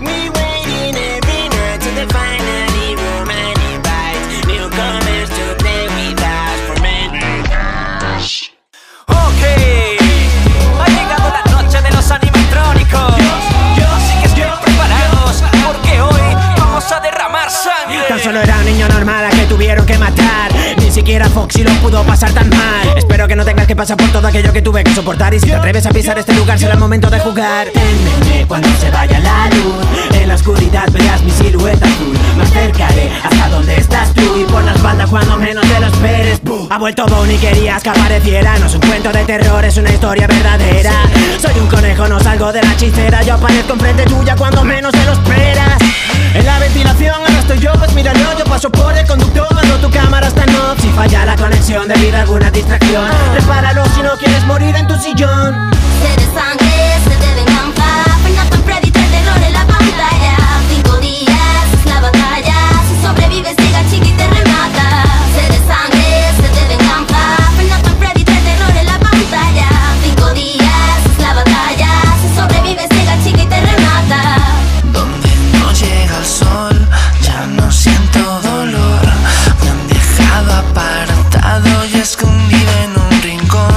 We waiting every night to the finally romantic bites. Newcomers to play with us for many years. Ok, ha llegado la noche de los animatrónicos. Así que estén preparados, porque hoy vamos a derramar sangre. Tan solo era un niño normal a que tuvieron que matar. Ni siquiera Foxy lo pudo pasar tan mal. Espero que no tengas que pasar por todo aquello que tuve que soportar. Y si te atreves a pisar este lugar será el momento de jugar. Témeme cuando se vaya la luz. En la oscuridad verás mi silueta azul. Me acercaré hasta donde estás tú. Y por la espalda cuando menos te lo esperes. Ha vuelto Bonnie, querías que apareciera. No es un cuento de terror, es una historia verdadera. Soy un conejo, no salgo de la chistera. Yo aparezco enfrente tuya cuando menos te lo esperas. En la ventilación ahora estoy yo, pues míralo. Yo paso por el conductor cuando tu cámara está en off. Si falla la conexión debido a alguna distracción, repáralo si no quieres morir en tu sillón. Sed de sangre, sed de venganza. Fernando Freddy, el terror en la pantalla. 5 días es la batalla. Si sobrevives llega Chiqui y te remata. Sed de sangre, sed de venganza. Fernando Freddy, el terror en la pantalla. 5 días es la batalla. Si sobrevives llega Chiqui y te remata. Donde no llega el sol, ya no siento dolor. Me han dejado apartado y escondido en un rincón.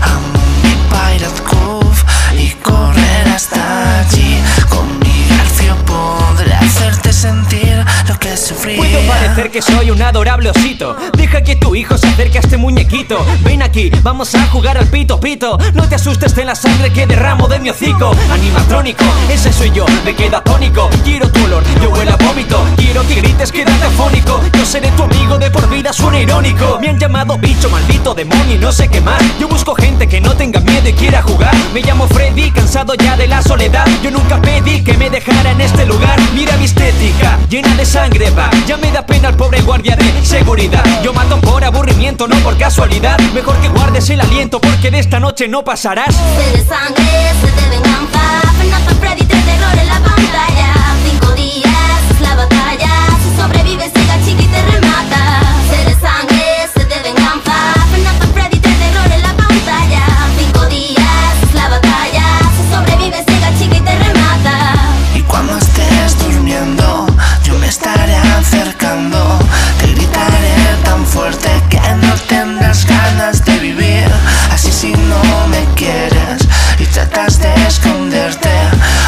Amo mi Pirate Cove y correr hasta allí. Con mi garfio podré hacerte sentir lo que sufrí. Puedo parecer que soy un adorable osito. Deja que tu hijo se acerque a este muñequito. Ven aquí, vamos a jugar al pito pito. No te asustes de la sangre que derramo de mi hocico. Animatrónico, ese soy yo, me queda tónico. Quiero tu olor, yo huelo a vómito. Quiero que grites, quédate afónico. Yo seré tu amigo de por vida, suena irónico. Me han llamado bicho, maldito, demonio y no sé qué más. Yo busco gente que no tenga miedo y quiera jugar. Me llamo Freddy, cansado ya de la soledad. Yo nunca pedí que me dejara en este lugar. Mira mi estética, llena de sangre va. Ya me da pena el pobre guardia de seguridad. Yo mato por aburrimiento, no por casualidad. Mejor que guardes el aliento porque de esta noche no pasarás. Sed de sangre, sed de venganza. Fernando Freddy, el terror en la pantalla. 5 días es la batalla. Si sobrevives llega Chiqui y te remata. Sed de sangre, sed de venganza. Fernando Freddy, el terror en la pantalla. 5 días es la batalla. Si sobrevives llega Chiqui y te remata. Y cuando estés durmiendo, yo me estaré acercando. Te gritaré tan fuerte que no tendrás ganas de vivir. Así si no me quieres y tratas de esconderte,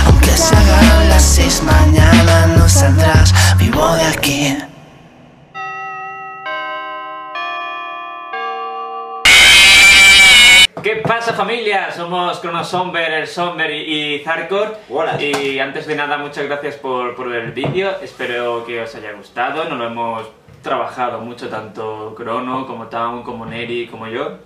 aunque se hagan las 6 mañana no saldrás vivo de aquí. ¿Qué pasa, familia? Somos Cronosomber, el Somber y Zarkor. Hola. Y antes de nada, muchas gracias por ver el vídeo. Espero que os haya gustado. Nos lo hemos trabajado mucho, tanto Crono como Town, como Neri, como yo.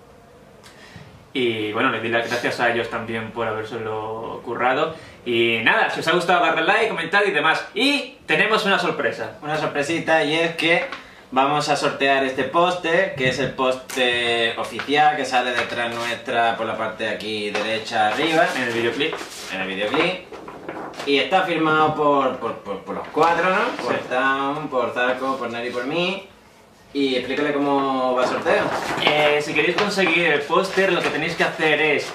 Y bueno, les doy las gracias a ellos también por habérselo currado. Y nada, si os ha gustado, darle like, comentar y demás. Y tenemos una sorpresa. Una sorpresita, y es que vamos a sortear este póster, que es el póster oficial que sale detrás nuestra por la parte de aquí derecha arriba, En el videoclip. en el videoclip. Y está firmado por los 4, ¿no? Por Sí. Town, por Zarko, por Neri y por mí. Y explícale cómo va el sorteo. Si queréis conseguir el póster, lo que tenéis que hacer es,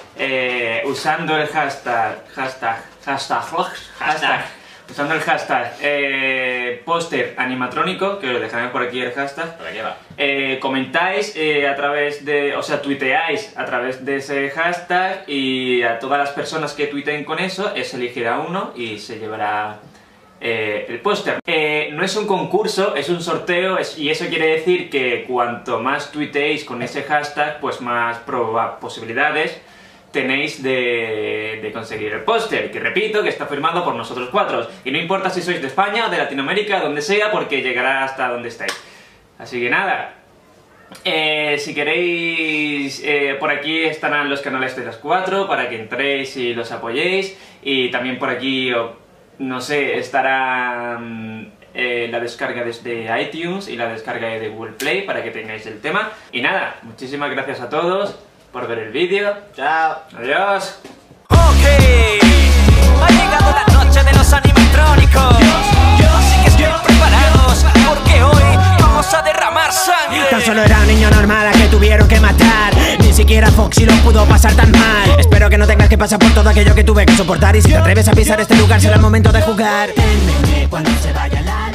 usando el hashtag, usando el hashtag póster animatrónico, que lo dejaremos por aquí el hashtag, ¿Para qué va? comentáis a través de, o sea, tuiteáis a través de ese hashtag, y a todas las personas que tuiteen con eso, se elegirá uno y se llevará el póster. No es un concurso, es un sorteo, y eso quiere decir que cuanto más tuiteéis con ese hashtag, pues más posibilidades tenéis de conseguir el póster, que repito, que está firmado por nosotros 4. Y no importa si sois de España o de Latinoamérica, donde sea, porque llegará hasta donde estáis. Así que nada, si queréis, por aquí estarán los canales de las 4 para que entréis y los apoyéis. Y también por aquí, no sé, estará la descarga desde iTunes y la descarga de Google Play para que tengáis el tema. Y nada, muchísimas gracias a todos por ver el vídeo. Chao. Adiós. Ok, ha llegado la noche de los animatrónicos. Así que estén preparados, porque hoy vamos a derramar sangre. solo era un niño normal a que tuvieron que matar. Ni siquiera Foxy lo pudo pasar tan mal. Espero que no tengas que pasar por todo aquello que tuve que soportar. Y si te atreves a pisar este lugar será el momento de jugar. Cuando se vaya la